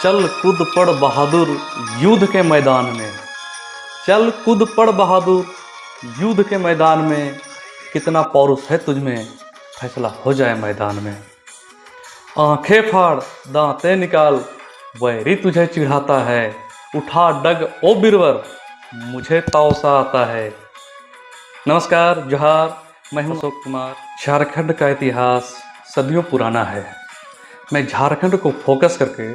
चल कूद पड़ बहादुर युद्ध के मैदान में। चल कूद पड़ बहादुर युद्ध के मैदान में। कितना पौरुष है तुझमें, फैसला हो जाए मैदान में। आंखें फाड़ दांतें निकाल, वैरी तुझे चिढ़ाता है। उठा डग ओ बिरवर, मुझे ताउसा आता है। नमस्कार, जोहार। मैं हूं अशोक कुमार। झारखंड का इतिहास सदियों पुराना है। मैं झारखंड को फोकस करके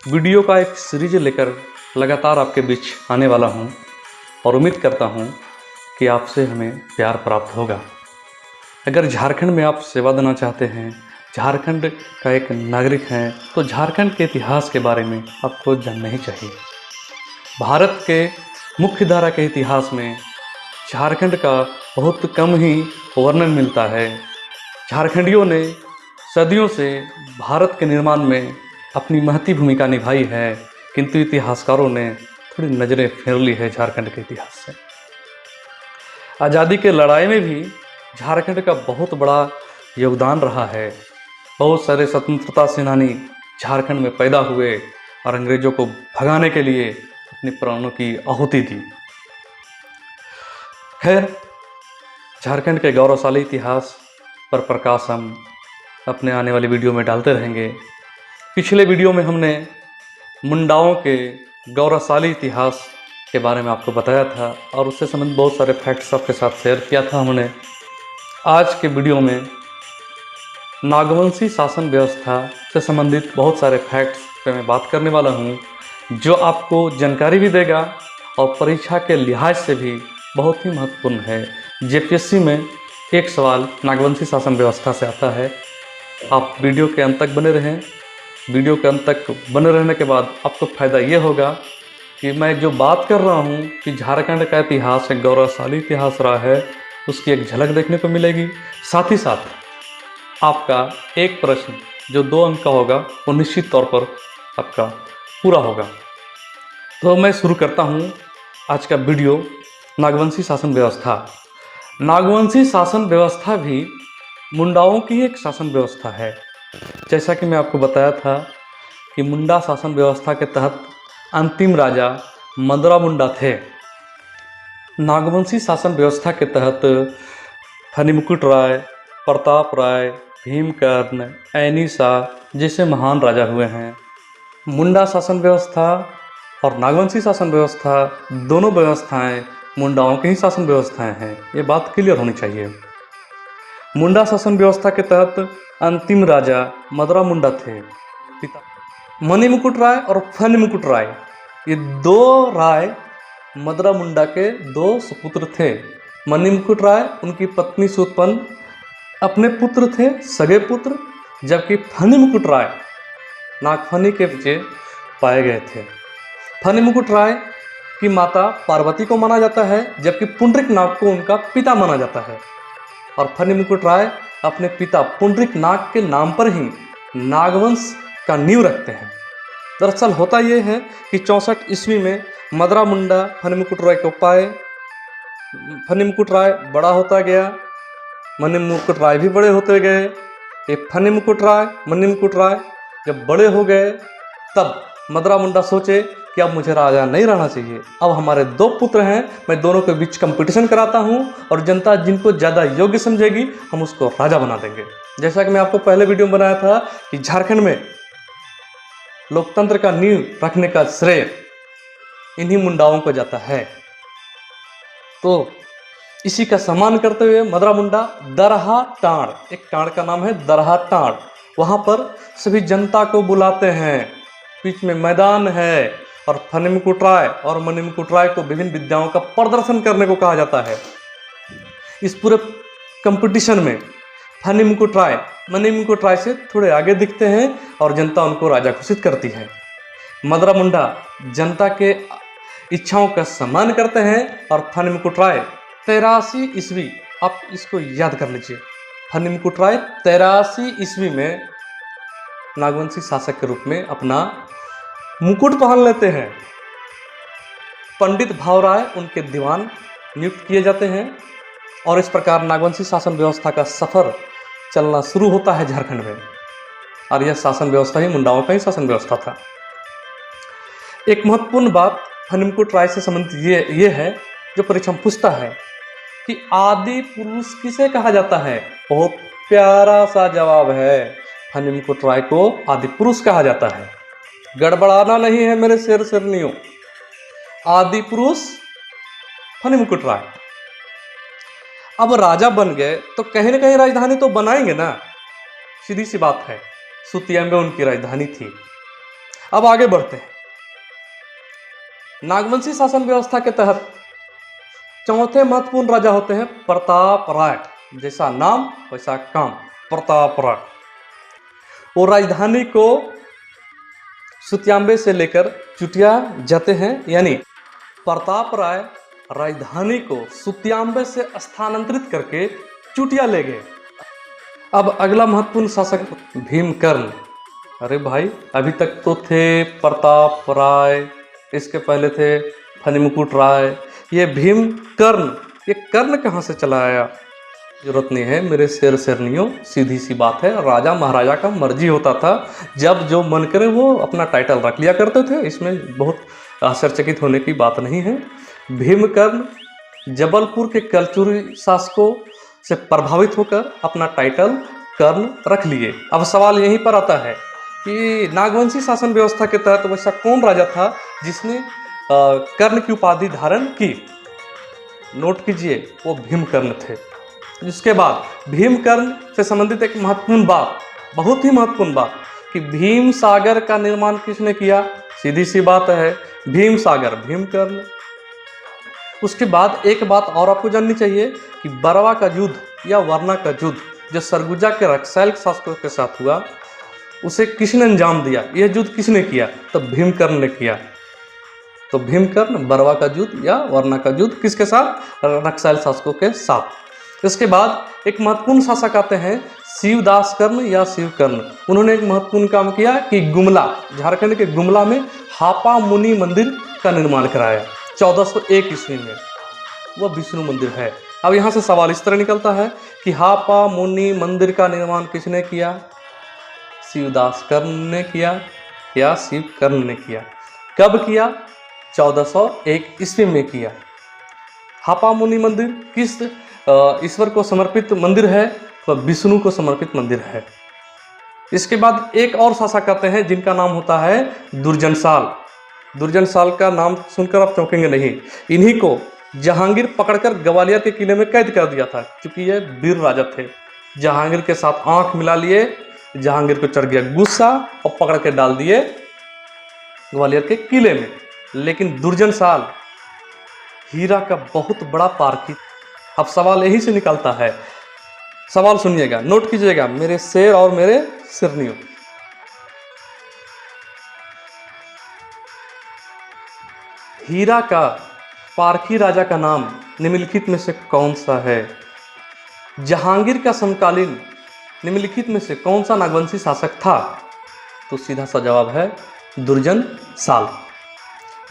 वीडियो का एक सीरीज लेकर लगातार आपके बीच आने वाला हूं और उम्मीद करता हूं कि आपसे हमें प्यार प्राप्त होगा। अगर झारखंड में आप सेवा देना चाहते हैं, झारखंड का एक नागरिक हैं, तो झारखंड के इतिहास के बारे में आपको जानना ही चाहिए। भारत के मुख्य धारा के इतिहास में झारखंड का बहुत कम ही वर्णन मिलता है। झारखंडियों ने सदियों से भारत के निर्माण में अपनी महती भूमिका निभाई है, किंतु इतिहासकारों ने थोड़ी नज़रें फेर ली है झारखंड के इतिहास से। आज़ादी के लड़ाई में भी झारखंड का बहुत बड़ा योगदान रहा है। बहुत सारे स्वतंत्रता सेनानी झारखंड में पैदा हुए और अंग्रेज़ों को भगाने के लिए अपने प्राणों की आहुति दी। खैर, झारखंड के गौरवशाली इतिहास पर प्रकाश हम अपने आने वाली वीडियो में डालते रहेंगे। पिछले वीडियो में हमने मुंडाओं के गौरवशाली इतिहास के बारे में आपको बताया था और उससे संबंधित बहुत सारे फैक्ट्स आपके साथ शेयर किया था हमने। आज के वीडियो में नागवंशी शासन व्यवस्था से संबंधित बहुत सारे फैक्ट्स पे मैं बात करने वाला हूँ, जो आपको जानकारी भी देगा और परीक्षा के लिहाज से भी बहुत ही महत्वपूर्ण है। जेपीएससी में एक सवाल नागवंशी शासन व्यवस्था से आता है। आप वीडियो के अंत तक बने रहें। वीडियो के अंत तक बने रहने के बाद आपको फ़ायदा ये होगा कि मैं जो बात कर रहा हूँ कि झारखंड का इतिहास एक गौरवशाली इतिहास रहा है, उसकी एक झलक देखने को मिलेगी। साथ ही साथ आपका एक प्रश्न जो 2 अंक का होगा वो निश्चित तौर पर आपका पूरा होगा। तो मैं शुरू करता हूँ आज का वीडियो। नागवंशी शासन व्यवस्था। नागवंशी शासन व्यवस्था भी मुंडाओं की एक शासन व्यवस्था है। जैसा कि मैं आपको बताया था कि मुंडा शासन व्यवस्था के तहत अंतिम राजा मदरा मुंडा थे। नागवंशी शासन व्यवस्था के तहत फणिमुकुट राय, प्रताप राय, भीमकर्ण, ऐनी शाह जैसे महान राजा हुए हैं। मुंडा शासन व्यवस्था और नागवंशी शासन व्यवस्था दोनों व्यवस्थाएं मुंडाओं की ही शासन व्यवस्थाएं हैं, ये बात क्लियर होनी चाहिए। मुंडा शासन व्यवस्था के तहत अंतिम राजा मदरा मुंडा थे। पिता मणिमुकुट राय और फणिमुकुट राय, ये 2 राय मदरा मुंडा के 2 सुपुत्र थे। मणिमुकुट राय उनकी पत्नी से उत्पन्न अपने पुत्र थे, सगे पुत्र, जबकि फणिमुकुट राय नागफनी के बच्चे पाए गए थे। फणिमुकुट राय की माता पार्वती को माना जाता है, जबकि पुंडरीक नाग को उनका पिता माना जाता है। और फणिमुकुट राय अपने पिता पुंडरीक नाग के नाम पर ही नागवंश का नींव रखते हैं। दरअसल होता यह है कि 64 ईस्वी में मदरा मुंडा फणिमुकुट राय को पाए। फणिमुकुट राय बड़ा होता गया, मणिमुकुट राय भी बड़े होते गए। ये फणिमुकुट राय मणिमुकुट राय जब बड़े हो गए, तब मदरा मुंडा सोचे कि अब मुझे राजा नहीं रहना चाहिए, अब हमारे 2 पुत्र हैं, मैं दोनों के बीच कंपटीशन कराता हूं और जनता जिनको ज़्यादा योग्य समझेगी हम उसको राजा बना देंगे। जैसा कि मैं आपको पहले वीडियो में बनाया था कि झारखंड में लोकतंत्र का नींव रखने का श्रेय इन्हीं मुंडाओं को जाता है। तो इसी का सम्मान करते हुए मदरा मुंडा दरहा टांड़, एक टांड़ का नाम है दरहा टांड़, वहाँ पर सभी जनता को बुलाते हैं। बीच में मैदान है और फणिमुकुट राय और मणिमुकुट राय को विभिन्न विद्याओं का प्रदर्शन करने को कहा जाता है। इस पूरे कंपटीशन में फणिमुकुट राय मणिमुकुट राय से थोड़े आगे दिखते हैं और जनता उनको राजा घोषित करती है। मदरा मुंडा जनता के इच्छाओं का सम्मान करते हैं और फणिमुकुट राय 83 ईस्वी, आप इसको याद कर लीजिए, फणिमुकुट राय 83 ईस्वी में नागवंशी शासक के रूप में अपना मुकुट पहन लेते हैं। पंडित भावराय उनके दीवान नियुक्त किए जाते हैं और इस प्रकार नागवंशी शासन व्यवस्था का सफ़र चलना शुरू होता है झारखंड में। और यह शासन व्यवस्था ही मुंडाओं का ही शासन व्यवस्था था। एक महत्वपूर्ण बात हनीमकुट राय से संबंधित ये है जो परीक्षा में पूछता है कि आदि पुरुष किसे कहा जाता है। बहुत प्यारा सा जवाब है, हनीमकुट राय को आदि पुरुष कहा जाता है। गड़बड़ाना नहीं है मेरे शेर शेरनियों, आदि पुरुष हनीमकुट राय। अब राजा बन गए तो कहीं ना कहीं राजधानी तो बनाएंगे ना, सीधी सी बात है। सुतियांबे उनकी राजधानी थी। अब आगे बढ़ते हैं। नागवंशी शासन व्यवस्था के तहत चौथे महत्वपूर्ण राजा होते हैं प्रताप राय। जैसा नाम वैसा काम, प्रताप राय। वो राजधानी को सुतियांबे से लेकर चुटिया जाते हैं, यानी प्रताप राय राजधानी को सुतियांबे से स्थानांतरित करके चुटिया ले गए। अब अगला महत्वपूर्ण शासक भीमकर्ण। अरे भाई, अभी तक तो थे प्रताप राय, इसके पहले थे हनीमकुट राय, ये भीमकर्ण, ये कर्ण कहाँ से चला आया? जरूरत नहीं है मेरे शेर शेरनियों, सीधी सी बात है, राजा महाराजा का मर्जी होता था, जब जो मन करे वो अपना टाइटल रख लिया करते थे। इसमें बहुत आश्चर्यचकित होने की बात नहीं है। भीमकर्ण जबलपुर के कलचुरी शासकों से प्रभावित होकर अपना टाइटल कर्ण रख लिए। अब सवाल यहीं पर आता है कि नागवंशी शासन व्यवस्था के तहत वैसा कौन राजा था जिसने कर्ण की उपाधि धारण की? नोट कीजिए, वो भीमकर्ण थे। जिसके बाद भीमकर्ण से संबंधित एक महत्वपूर्ण बात, बहुत ही महत्वपूर्ण बात, कि भीम सागर का निर्माण किसने किया? सीधी सी बात है, भीम सागर भीमकर्ण। उसके बाद एक बात और आपको जाननी चाहिए कि बरवा का युद्ध या वरना का युद्ध जो सरगुजा के रक्सैल शासकों के साथ हुआ, उसे किसने अंजाम दिया? यह युद्ध किसने किया? तो भीमकर्ण ने किया। तो भीमकर्ण बरवा का युद्ध या वरना का युद्ध किसके साथ? रक्सैल शासकों के साथ। इसके बाद एक महत्वपूर्ण शासक आते हैं शिवदास कर्ण या शिवकर्ण। उन्होंने एक महत्वपूर्ण काम किया कि गुमला, झारखंड के गुमला में हापा मुनि मंदिर का निर्माण कराया 1401 ईस्वी में। वह विष्णु मंदिर है। अब यहाँ से सवाल इस तरह निकलता है कि हापा मुनि मंदिर का निर्माण किसने किया? शिवदास कर्ण ने किया या शिवकर्ण ने किया? कब किया? 1401 ईस्वी में किया। हापा मुनि मंदिर किस ईश्वर को समर्पित मंदिर है? तो विष्णु को समर्पित मंदिर है। इसके बाद एक और शासक आते हैं जिनका नाम होता है दुर्जनशाल। दुर्जनशाल का नाम सुनकर आप चौंकेंगे नहीं। इन्हीं को जहांगीर पकड़कर ग्वालियर के किले में कैद कर दिया था, क्योंकि ये वीर राजा थे। जहांगीर के साथ आंख मिला लिए, जहांगीर को चढ़ गया गुस्सा और पकड़ के डाल दिए ग्वालियर के किले में। लेकिन दुर्जनशाल हीरा का बहुत बड़ा पारखी। अब सवाल यही से निकलता है, सवाल सुनिएगा, नोट कीजिएगा मेरे शेर और मेरे शेरनियों। हीरा का पारखी राजा का नाम निम्नलिखित में से कौन सा है? जहांगीर का समकालीन निम्नलिखित में से कौन सा नागवंशी शासक था? तो सीधा सा जवाब है दुर्जनशाल।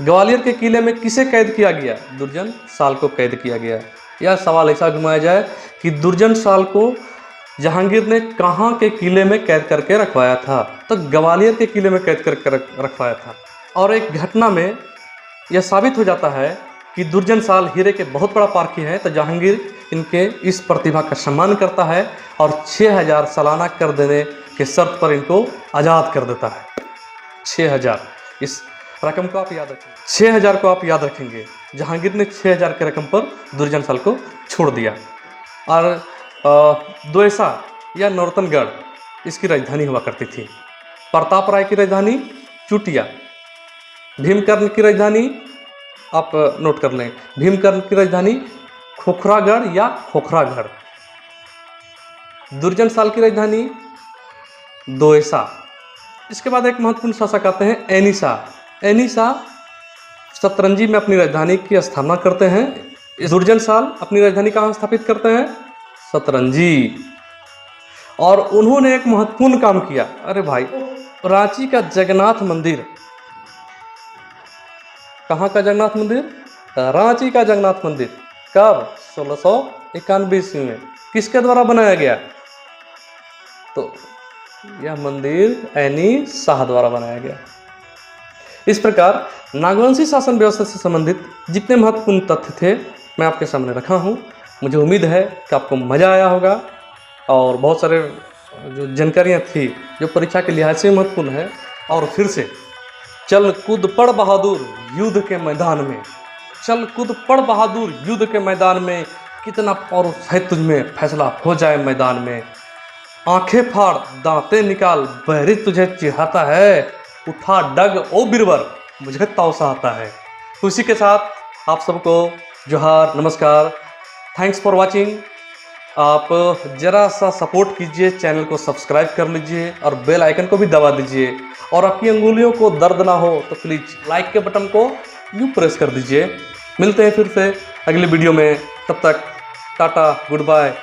ग्वालियर के किले में किसे कैद किया गया? दुर्जनशाल को कैद किया गया। यह सवाल ऐसा घुमाया जाए कि दुर्जनशाल को जहांगीर ने कहाँ के किले में कैद करके रखवाया था? तो ग्वालियर के किले में कैद करके रखवाया था। और एक घटना में यह साबित हो जाता है कि दुर्जनशाल हीरे के बहुत बड़ा पारखी है। तो जहांगीर इनके इस प्रतिभा का सम्मान करता है और 6000 सालाना कर देने के शर्त पर इनको आज़ाद कर देता है। 6000, इस रकम को आप याद रखेंगे, 6000 को आप याद रखेंगे। जहांगीर ने 6000 के रकम पर दुर्जनशाल को छोड़ दिया। और द्वेषा या नौरतनगढ़ इसकी राजधानी हुआ करती थी। प्रताप राय की राजधानी चुटिया। भीमकर्ण की राजधानी आप नोट कर लें, भीमकर्ण की राजधानी खोखरागढ़ या खोखरागढ़। दुर्जनशाल की राजधानी द्वेषा। इसके बाद एक महत्वपूर्ण शासक आते हैं एनिसा। एनिसा सतरंजी में अपनी राजधानी की स्थापना करते हैं। दुर्जनशाल अपनी राजधानी कहाँ स्थापित करते हैं? सतरंजी। और उन्होंने एक महत्वपूर्ण काम किया। अरे भाई, रांची का जगन्नाथ मंदिर, कहाँ का जगन्नाथ मंदिर? रांची का जगन्नाथ मंदिर। कब? 1691 ईस्वी में। किसके द्वारा बनाया गया? तो यह मंदिर एनी शाह द्वारा बनाया गया। इस प्रकार नागवंशी शासन व्यवस्था से संबंधित जितने महत्वपूर्ण तथ्य थे मैं आपके सामने रखा हूँ। मुझे उम्मीद है कि आपको मज़ा आया होगा और बहुत सारे जो जानकारियाँ थी जो परीक्षा के लिहाज से महत्वपूर्ण है। और फिर से चल कूद पड़ बहादुर युद्ध के मैदान में, चल कूद पड़ बहादुर युद्ध के मैदान में, कितना पौरुष है तुझमें फैसला हो जाए मैदान में। आंखें फाड़ दांतें निकाल बहरी तुझे चिढ़ाता है, उठा डग ओ बिरबर मुझे तौसा आता है। उसी के साथ आप सबको जोहार, नमस्कार, थैंक्स फॉर वाचिंग। आप ज़रा सा सपोर्ट कीजिए, चैनल को सब्सक्राइब कर लीजिए और बेल आइकन को भी दबा दीजिए। और आपकी अंगुलियों को दर्द ना हो तो प्लीज़ लाइक के बटन को यूँ प्रेस कर दीजिए। मिलते हैं फिर से अगले वीडियो में, तब तक टाटा, गुड बाय।